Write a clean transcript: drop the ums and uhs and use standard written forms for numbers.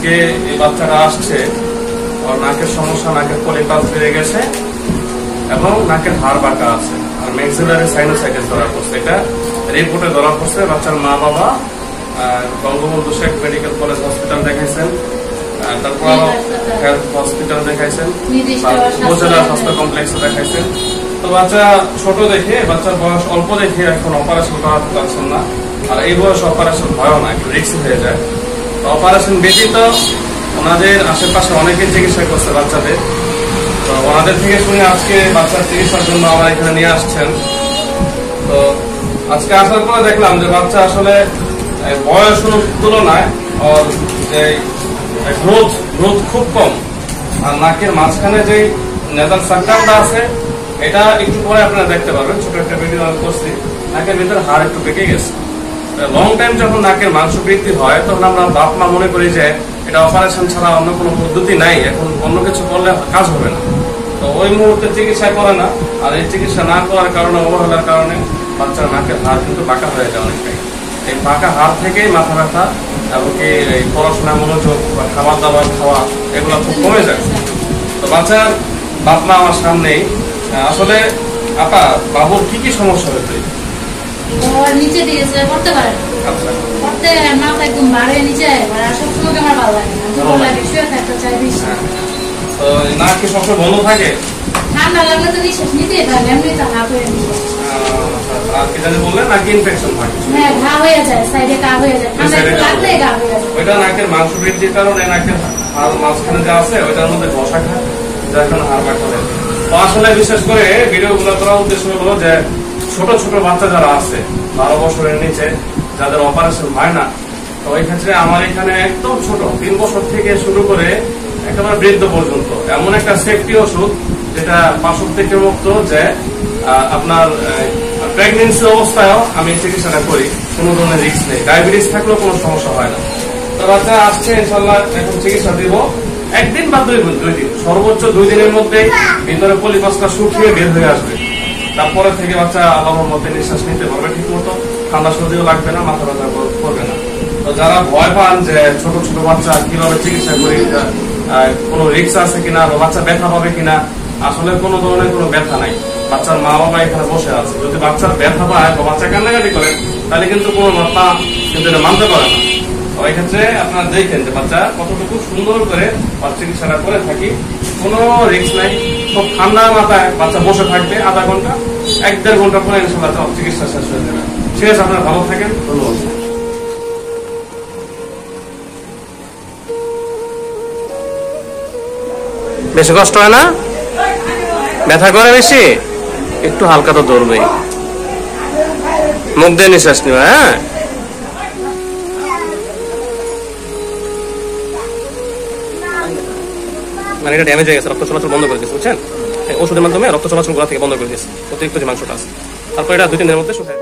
আজকে এই বাচ্চাটা আসছে, ওর নাকের সমস্যা, নাকের পলিপাস বেড়ে গেছে এবং নাকের হাড় বাঁকা আছে আর ম্যাক্সিলারি সাইনোসাইটিস ধরা পড়ছে। এটা রিপোর্টে ধরা পড়ছে। বাচ্চার মা বাবা Bangabandhu Sheikh medical college hospital দেখাইছেন, তারপর হেলথ হসপিটাল দেখাইছেন, উপজেলা স্বাস্থ্য কমপ্লেক্সে দেখাইছেন। তো বাচ্চা ছোট দেখে, বাচ্চার বয়স অল্প দেখে এখন অপারেশন করাতে পারছেন না। আর এই বয়স অপারেশন ভয়ও না, একটু রিস্ক হয়ে যায়। তো অপারেশন ব্যতীত ওনাদের আশেপাশে অনেকে চিকিৎসা করছে বাচ্চাদের। তো ওনাদের থেকে শুনে আজকে বাচ্চার চিকিৎসার জন্য আমার এখানে নিয়ে আসছেন। তো আজকে আসার পরে দেখলাম যে বাচ্চা আসলে বয়স তুলনায় ওর যে গ্রোথ খুব কম। আর নাকের মাঝখানে যে নেজাল সার্কালটা আছে এটা একটু পরে আপনারা দেখতে পারবেন, ছোট একটা ভিডিও আমি করছি। নাকের ভিতরে হাড় একটু পেকে গেছে। লং টাইম যখন নাকের মাংস বৃদ্ধি হয় তখন আমরা বাপ মা মনে করি যে এটা অপারেশন ছাড়া অন্য কোনো পদ্ধতি নাই, এখন অন্য কিছু করলে কাজ হবে না। তো ওই মুহূর্তে চিকিৎসা করে না। আর এই চিকিৎসা না করার কারণে, অবহেলার কারণে বাচ্চার নাকের হাড় কিন্তু বাঁকা হয়ে যায় অনেকটাই। এই বাঁকা হাড় থেকেই মাথা ব্যথা এবং এই পড়াশোনা মনোযোগ বা খাবার দাবার খাওয়া এগুলো খুব কমে যায়। তো বাচ্চার বাপ মা আমার সামনেই। আসলে আপা, বাবুর কি কি সমস্যা হয়েছে? নিচে দিকে পড়তে পারে, পড়তে মাথা একদম বাড়ে নিচে, সবসময় আমার ভালো লাগে না, দুপুর লাগে, শুয়ে থাকতে চাই বেশি। তো নাক কি সবসময় বন্ধ থাকে? ঠান্ডা লাগলে তো নিঃশ্বাস নিতেই পারে, এমনি তো হাফ হয়ে নিঃশ্বাস। আর কি জানি বললেন, নাকি ইনফেকশন থাকে? হ্যাঁ, ঘা হয়ে যায়, সাইডে ঘা হয়ে যায়, ঠান্ডা লাগলে ঘা হয়ে যায়। ওইটা নাকের মাংস বৃদ্ধির কারণে নাকের হাড় মাঝখানে যা আছে ওইটার মধ্যে ঘষা খায়, যার কারণে হাড় বাঁকা হয়ে যায়। তো আসলে বিশেষ করে ভিডিও গুলো করার উদ্দেশ্য হলো যে ছোট ছোট বাচ্চা যারা আছে 12 বছরের নিচে, যাদের অপারেশন হয় না, তো ওই ক্ষেত্রে আমার এখানে একদম ছোট 3 বছর থেকে শুরু করে একেবারে বৃদ্ধ পর্যন্ত এমন একটা সেফটি ওষুধ যেটা পার্শ্ব থেকে মুক্ত, যে আপনার প্রেগনেন্সি অবস্থায়ও আমি চিকিৎসাটা করি, কোনো ধরনের রিস্ক নেই। ডায়াবেটিস থাকলেও কোনো সমস্যা হয় না। তো বাচ্চা আসছে, ইনশাল্লাহ এখন চিকিৎসা দিব। একদিন বা 2 দিন, সর্বোচ্চ 2 দিনের মধ্যে ভিতরে পলিপাসটা শুকিয়ে বের হয়ে আসবে। তারপরে থেকে বাচ্চা আল্লাহর মধ্যে নিঃশ্বাস নিতে পারবে ঠিক মতো, ঠান্ডা সর্দিও লাগবে না, মাথা ব্যথা করবে না। তো যারা ভয় পান যে ছোট ছোট বাচ্চা কিভাবে চিকিৎসা করি, কোনো রিস্ক আছে কিনা বা বাচ্চা ব্যথা পাবে কিনা, আসলে কোনো ধরনের কোনো ব্যথা নাই। বাচ্চার মা বাবা এখানে বসে আছে। যদি বাচ্চার ব্যথা পায় বা বাচ্চা কান্নাকাটি করে তাহলে কিন্তু কোনো মা কিন্তু এটা মানতে পারে না। ওই ক্ষেত্রে আপনারা দেখেন যে বাচ্চা কতটুকু সুন্দর করে চিকিৎসাটা করে থাকি, কোনো রিস্ক নাই। খুব ঠান্ডা মাথায় বাচ্চা বসে থাকবে আধা ঘন্টা, 1-1.5 ঘন্টা পরে ইনশাআল্লাহ চিকিৎসা শেষ হয়ে যাবে। ঠিক আছে, আপনারা ভালো থাকেন, ধন্যবাদ। বেশি কষ্ট হয় না? ব্যথা করে বেশি? একটু হালকা তো ধরবে, মুখ দিয়ে নিঃশ্বাস নিবা। হ্যাঁ, মানে এটা ড্যামেজ হয়ে গেছে, রক্ত চলাচল বন্ধ করে দিয়েছে, বুঝছেন? ওষুধের মাধ্যমে রক্ত চলাচল গোড়া থেকে বন্ধ করে দিয়েছে, অতিরিক্ত যে মাংসটা আছে। তারপর এটা 2-3 দিনের মধ্যে শুকায়।